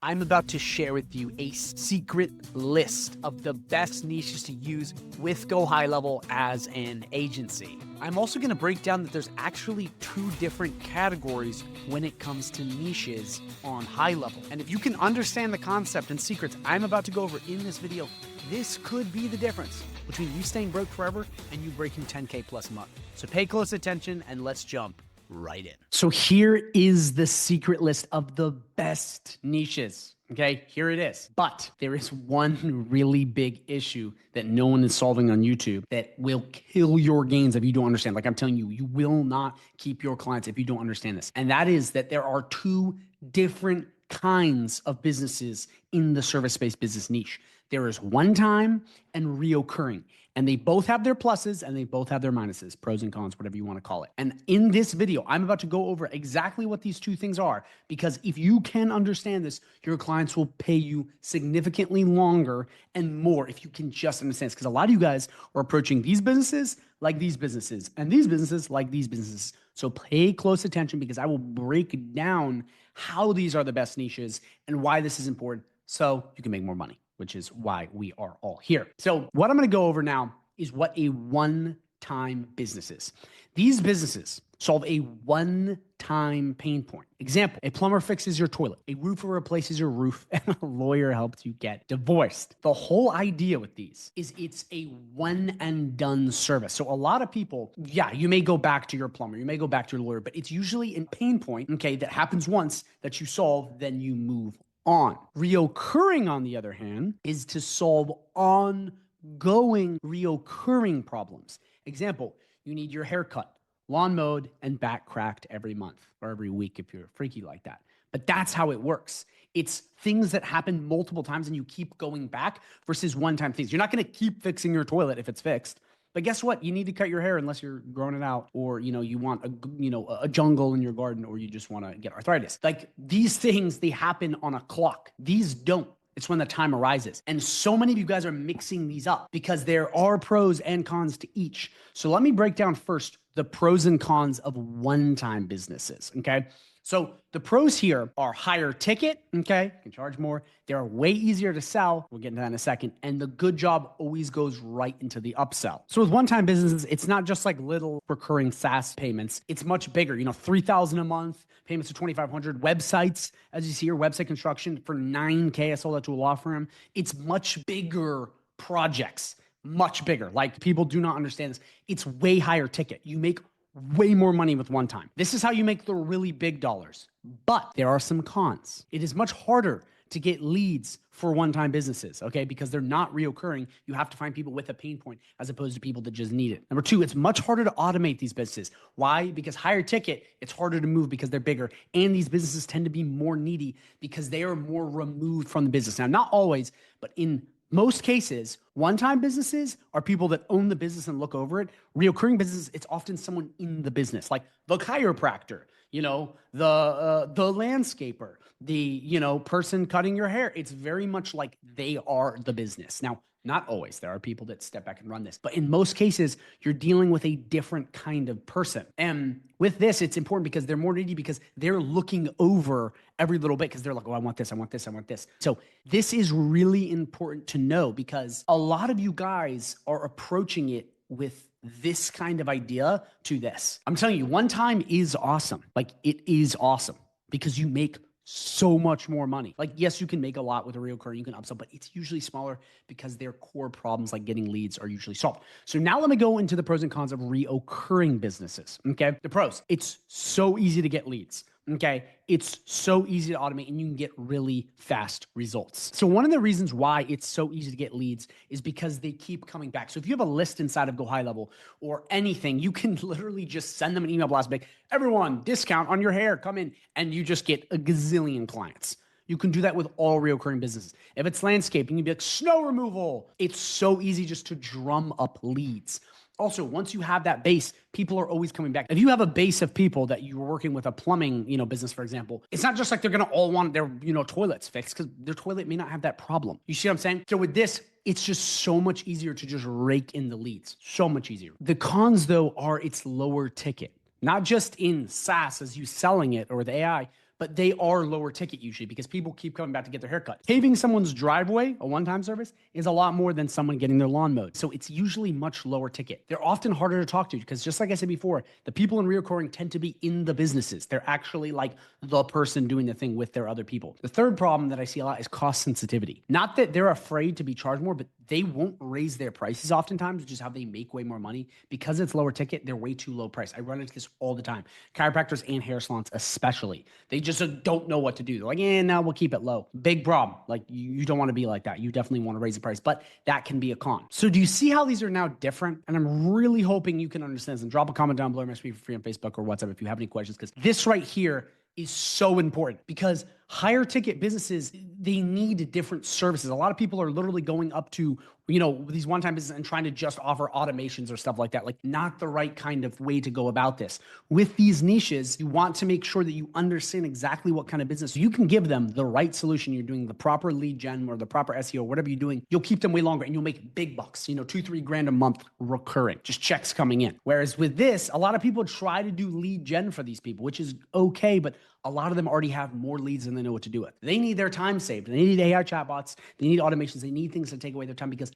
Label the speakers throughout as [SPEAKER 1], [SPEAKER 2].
[SPEAKER 1] I'm about to share with you a secret list of the best niches to use with Go High Level as an agency. I'm also going to break down that there's actually two different categories when it comes to niches on High Level. And if you can understand the concept and secrets I'm about to go over in this video, this could be the difference between you staying broke forever and you breaking 10K plus a month. So pay close attention and let's jump right in. So here is the secret list of the best niches. Okay, here it is. But there is one really big issue that no one is solving on YouTube that will kill your gains if you don't understand. Like I'm telling you, you will not keep your clients if you don't understand this. And that is that there are two different kinds of businesses in the service-based business niche. There is one-time and reoccurring. And they both have their pluses and they both have their minuses, pros and cons, whatever you want to call it. And in this video, I'm about to go over exactly what these two things are, because if you can understand this, your clients will pay you significantly longer and more if you can just understand this. Because a lot of you guys are approaching these businesses like these businesses and these businesses like these businesses. So pay close attention because I will break down how these are the best niches and why this is important so you can make more money, which is why we are all here. So what I'm going to go over now is what a one-time business is. These businesses solve a one-time pain point. Example, a plumber fixes your toilet, a roofer replaces your roof, and a lawyer helps you get divorced. The whole idea with these is it's a one and done service. So a lot of people, yeah, you may go back to your plumber, you may go back to your lawyer, but it's usually a pain point, okay, that happens once that you solve, then you move on. Reoccurring, on the other hand, is to solve ongoing reoccurring problems. Example, you need your hair cut, lawn mowed, and back cracked every month or every week if you're freaky like that. But that's how it works. It's things that happen multiple times and you keep going back versus one-time things. You're not going to keep fixing your toilet if it's fixed. But guess what? You need to cut your hair unless you're growing it out, or you want a jungle in your garden, or you just want to get arthritis. Like these things, they happen on a clock. These don't. It's when the time arises. And so many of you guys are mixing these up because there are pros and cons to each. So let me break down first the pros and cons of one-time businesses, okay? So the pros here are higher ticket, okay? You can charge more. They're way easier to sell. We'll get into that in a second. And the good job always goes right into the upsell. So with one-time businesses, it's not just like little recurring SaaS payments. It's much bigger, $3,000 a month, payments of $2,500, websites, as you see here, website construction for $9K. I sold that to a law firm. It's much bigger projects, much bigger. Like people do not understand this. It's way higher ticket. You make way more money with one time. This is how you make the really big dollars. But there are some cons. It is much harder to get leads for one-time businesses, okay? Because they're not reoccurring. You have to find people with a pain point as opposed to people that just need it. Number two, it's much harder to automate these businesses. Why? Because higher ticket, it's harder to move because they're bigger. And these businesses tend to be more needy because they are more removed from the business. Now, not always, but in most cases, one-time businesses are people that own the business and look over it. Reoccurring businesses, it's often someone in the business, like the chiropractor, the landscaper, the person cutting your hair. It's very much like they are the business. Now, not always. There are people that step back and run this. But in most cases, you're dealing with a different kind of person. And with this, it's important because they're more needy because they're looking over every little bit because they're like, oh, I want this, I want this, I want this. So this is really important to know because a lot of you guys are approaching it with this kind of idea to this. I'm telling you, one time is awesome. Like it is awesome because you make so much more money. Like, yes, you can make a lot with a reoccurring, you can upsell, but it's usually smaller because their core problems like getting leads are usually solved. So now let me go into the pros and cons of reoccurring businesses, okay? The pros, it's so easy to get leads. Okay, it's so easy to automate and you can get really fast results. So one of the reasons why it's so easy to get leads is because they keep coming back. So if you have a list inside of Go High Level or anything, you can literally just send them an email blast like, everyone, discount on your hair, come in, and you just get a gazillion clients. You can do that with all reoccurring businesses. If it's landscaping, you'd be like, snow removal. It's so easy just to drum up leads. Also, once you have that base, people are always coming back. If you have a base of people that you're working with, a plumbing, business, for example, it's not just like they're going to all want their, toilets fixed because their toilet may not have that problem. You see what I'm saying? So with this, it's just so much easier to just rake in the leads. So much easier. The cons, though, are it's lower ticket. Not just in SaaS as you selling it or with AI, but they are lower ticket usually because people keep coming back to get their haircut. Paving someone's driveway, a one-time service, is a lot more than someone getting their lawn mowed. So it's usually much lower ticket. They're often harder to talk to because just like I said before, the people in reoccurring tend to be in the businesses. They're actually like the person doing the thing with their other people. The third problem that I see a lot is cost sensitivity. Not that they're afraid to be charged more, but they won't raise their prices oftentimes, which is how they make way more money. Because it's lower ticket, they're way too low price. I run into this all the time. Chiropractors and hair salons especially. They just don't know what to do. They're like, no, we'll keep it low. Big problem. Like you don't want to be like that. You definitely want to raise the price, but that can be a con. So do you see how these are now different? And I'm really hoping you can understand this. And drop a comment down below, message me for free on Facebook or WhatsApp if you have any questions, because this right here is so important because higher ticket businesses, they need different services. A lot of people are literally going up to, these one-time businesses and trying to just offer automations or stuff like that. Like not the right kind of way to go about this. With these niches, you want to make sure that you understand exactly what kind of business you can give them the right solution. You're doing the proper lead gen or the proper SEO, whatever you're doing, you'll keep them way longer and you'll make big bucks, $2-3 grand a month recurring, just checks coming in. Whereas with this, a lot of people try to do lead gen for these people, which is okay, but a lot of them already have more leads than they know what to do with. They need their time saved. They need AI chatbots. They need automations. They need things to take away their time because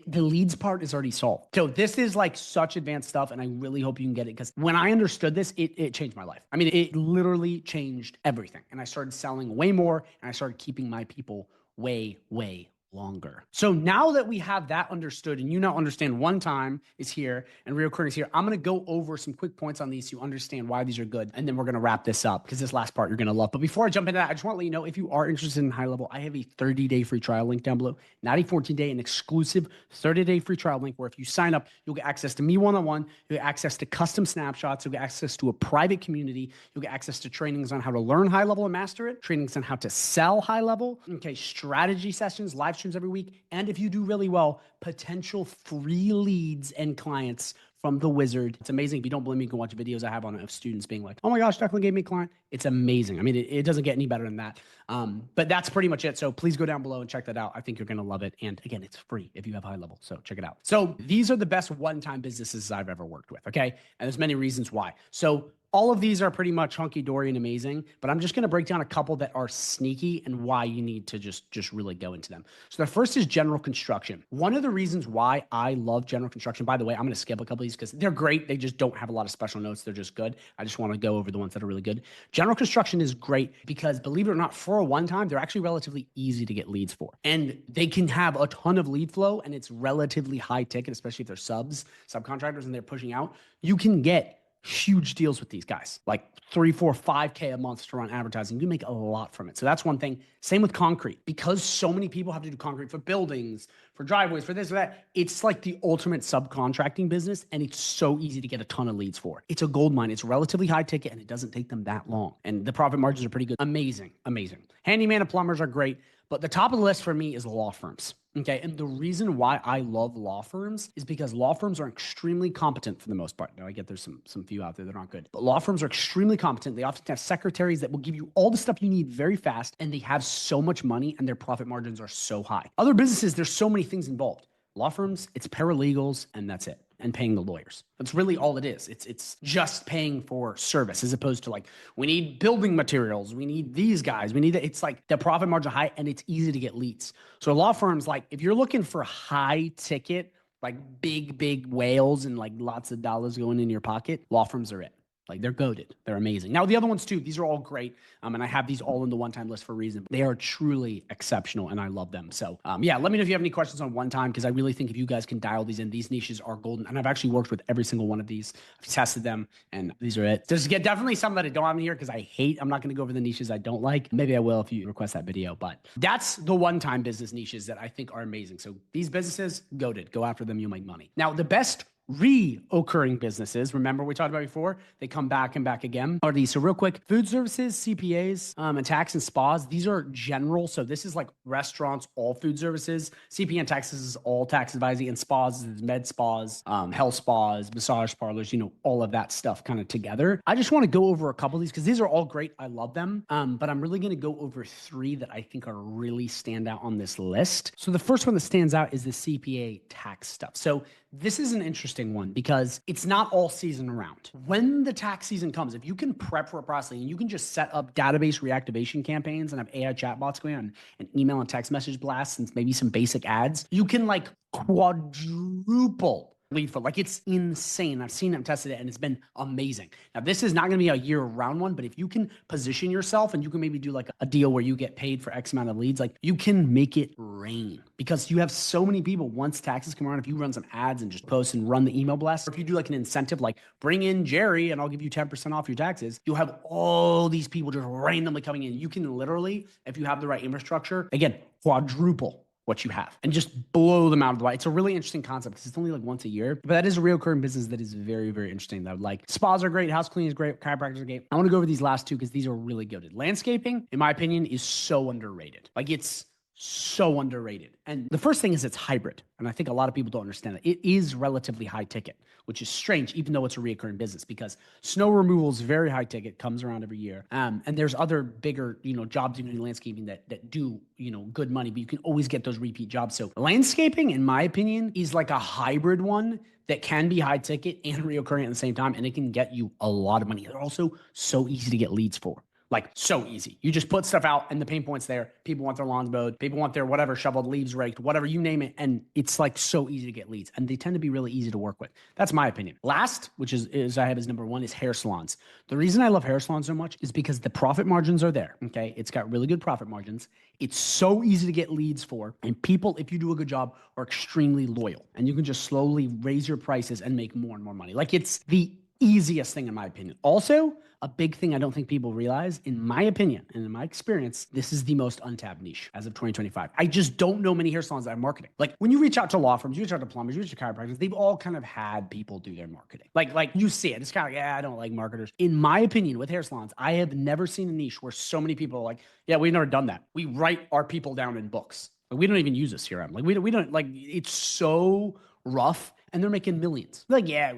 [SPEAKER 1] the leads part is already solved. So this is like such advanced stuff, and I really hope you can get it because when I understood this, it changed my life. I mean, it literally changed everything. And I started selling way more, and I started keeping my people way, way longer. So now that we have that understood and you now understand one time is here and reoccurring is here, I'm going to go over some quick points on these so you understand why these are good. And then we're going to wrap this up because this last part you're going to love. But before I jump into that, I just want to let you know, if you are interested in high level, I have a 30-day free trial link down below, not a 14-day, an exclusive 30-day free trial link where if you sign up, you'll get access to me one-on-one, you'll get access to custom snapshots, you'll get access to a private community, you'll get access to trainings on how to learn high level and master it, trainings on how to sell high level, strategy sessions, live streams every week, and if you do really well, potential free leads and clients from the wizard. It's amazing. If you don't believe me, you can watch videos I have on it of students being like, oh my gosh, Declan gave me a client. It's amazing. I mean, it doesn't get any better than that. But that's pretty much it. So please go down below and check that out. I think you're going to love it. And again, it's free if you have high level. So check it out. So these are the best one-time businesses I've ever worked with. Okay. And there's many reasons why. So all of these are pretty much hunky-dory and amazing, but I'm just going to break down a couple that are sneaky and why you need to just really go into them. So the first is general construction. One of the reasons why I love general construction, by the way, I'm going to skip a couple of these because they're great. They just don't have a lot of special notes. They're just good. I just want to go over the ones that are really good. General construction is great because, believe it or not, for a one-time, they're actually relatively easy to get leads for. And they can have a ton of lead flow and it's relatively high ticket, especially if they're subcontractors and they're pushing out. You can get huge deals with these guys, like 3, 4, 5K a month to run advertising. You make a lot from it. So that's one thing. Same with concrete. Because so many people have to do concrete for buildings, for driveways, for this or that, it's like the ultimate subcontracting business, and it's so easy to get a ton of leads for. It's a gold mine. It's relatively high ticket, and it doesn't take them that long. And the profit margins are pretty good. Amazing, amazing. Handyman and plumbers are great, but the top of the list for me is law firms. Okay. And the reason why I love law firms is because law firms are extremely competent for the most part. Now I get there's some few out there that aren't good, but law firms are extremely competent. They often have secretaries that will give you all the stuff you need very fast, and they have so much money and their profit margins are so high. Other businesses, there's so many things involved. Law firms, it's paralegals and that's it. And paying the lawyers. That's really all it is. It's just paying for service as opposed to like, we need building materials. We need these guys. We need that. It's like the profit margin high and it's easy to get leads. So law firms, like if you're looking for high ticket, like big whales and like lots of dollars going in your pocket, law firms are it. Like they're goated. They're amazing. Now the other ones too, these are all great. And I have these all in the one-time list for a reason. They are truly exceptional and I love them. So yeah, let me know if you have any questions on one time, because I really think if you guys can dial these in, these niches are golden. And I've actually worked with every single one of these. I've tested them and these are it. There's definitely some that I don't have in here because I'm not going to go over the niches I don't like. Maybe I will if you request that video, but that's the one-time business niches that I think are amazing. So these businesses, goated. Go after them. You'll make money. Now the best reoccurring businesses, remember we talked about before, they come back and back again, are these. So real quick, food services, CPAs, and tax and spas, these are general. So this is like restaurants, all food services. CPA and taxes is all tax advising, and spas is med spas, health spas, massage parlors, all of that stuff kind of together. I just want to go over a couple of these because these are all great. I love them. But I'm really going to go over 3 that I think are really stand out on this list. So the first one that stands out is the CPA tax stuff. So this is an interesting interesting one because it's not all season around. When the tax season comes, if you can prep for it properly and you can just set up database reactivation campaigns and have AI chatbots going on and email and text message blasts and maybe some basic ads, you can like quadruple lead flow. Like it's insane. I've seen them tested it and it's been amazing. Now, this is not going to be a year-round one, but if you can position yourself and you can maybe do like a deal where you get paid for X amount of leads, like you can make it rain because you have so many people. Once taxes come around, if you run some ads and just post and run the email blast, or if you do like an incentive, like bring in Jerry and I'll give you 10% off your taxes, you'll have all these people just randomly coming in. You can literally, if you have the right infrastructure, again, quadruple what you have and just blow them out of the way. It's a really interesting concept because it's only like once a year, but that is a recurring business that is very, very interesting. That I would like. Spas are great. House cleaning is great. Chiropractors are great. I want to go over these last two because these are really good. Landscaping, in my opinion, is so underrated. Like it's so underrated. And the first thing is it's hybrid. And I think a lot of people don't understand that. It is relatively high ticket, which is strange, even though it's a recurring business because snow removal is very high ticket, comes around every year. And there's other bigger, jobs in landscaping that do, good money, but you can always get those repeat jobs. So landscaping, in my opinion, is like a hybrid one that can be high ticket and reoccurring at the same time. And it can get you a lot of money. They're also so easy to get leads for. Like so easy. You just put stuff out and the pain point's there. People want their lawns mowed. People want their whatever, shoveled, leaves raked, whatever, you name it. And it's like so easy to get leads. And they tend to be really easy to work with. That's my opinion. Last, which is I have as number one, is hair salons. The reason I love hair salons so much is because the profit margins are there. Okay. It's got really good profit margins. It's so easy to get leads for. And people, if you do a good job, are extremely loyal. And you can just slowly raise your prices and make more and more money. Like it's the easiest thing in my opinion. Also, a big thing I don't think people realize, in my opinion and in my experience, this is the most untapped niche as of 2025. I just don't know many hair salons that are marketing. Like when you reach out to law firms, you reach out to plumbers, you reach out to chiropractors, they've all kind of had people do their marketing. Like you see it. It's kind of like, I don't like marketers. In my opinion, with hair salons, I have never seen a niche where so many people are like, yeah, we've never done that. We write our people down in books. Like, we don't even use a CRM. Like we don't like, it's so rough and they're making millions. Like, yeah,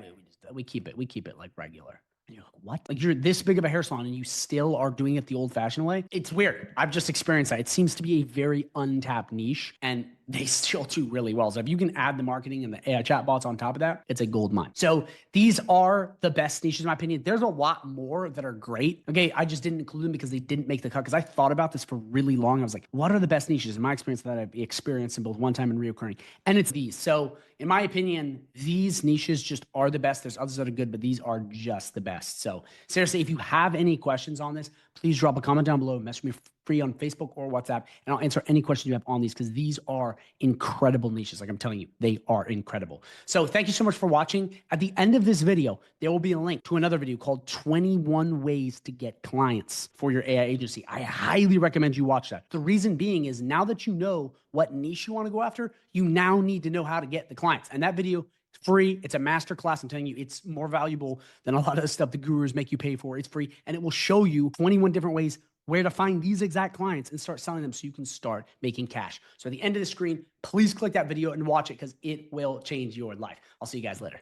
[SPEAKER 1] we keep it like regular. And you're like, what? Like you're this big of a hair salon and you still are doing it the old fashioned way? It's weird. I've just experienced that. It seems to be a very untapped niche and they still do really well. So if you can add the marketing and the AI chatbots on top of that, it's a gold mine. So these are the best niches in my opinion. There's a lot more that are great. Okay, I just didn't include them because they didn't make the cut because I thought about this for really long. I was like, what are the best niches in my experience that I've experienced in both one-time and reoccurring? And it's these. So in my opinion, these niches just are the best. There's others that are good, but these are just the best. So seriously, if you have any questions on this, please drop a comment down below, message me free on Facebook or WhatsApp, and I'll answer any questions you have on these because these are incredible niches. Like I'm telling you, they are incredible. So thank you so much for watching. At the end of this video, there will be a link to another video called 21 Ways to Get Clients for Your AI Agency. I highly recommend you watch that. The reason being is now that you know what niche you want to go after, you now need to know how to get the clients. And that video, free. It's a masterclass. I'm telling you, it's more valuable than a lot of the stuff the gurus make you pay for. It's free. And it will show you 21 different ways where to find these exact clients and start selling them so you can start making cash. So at the end of the screen, please click that video and watch it because it will change your life. I'll see you guys later.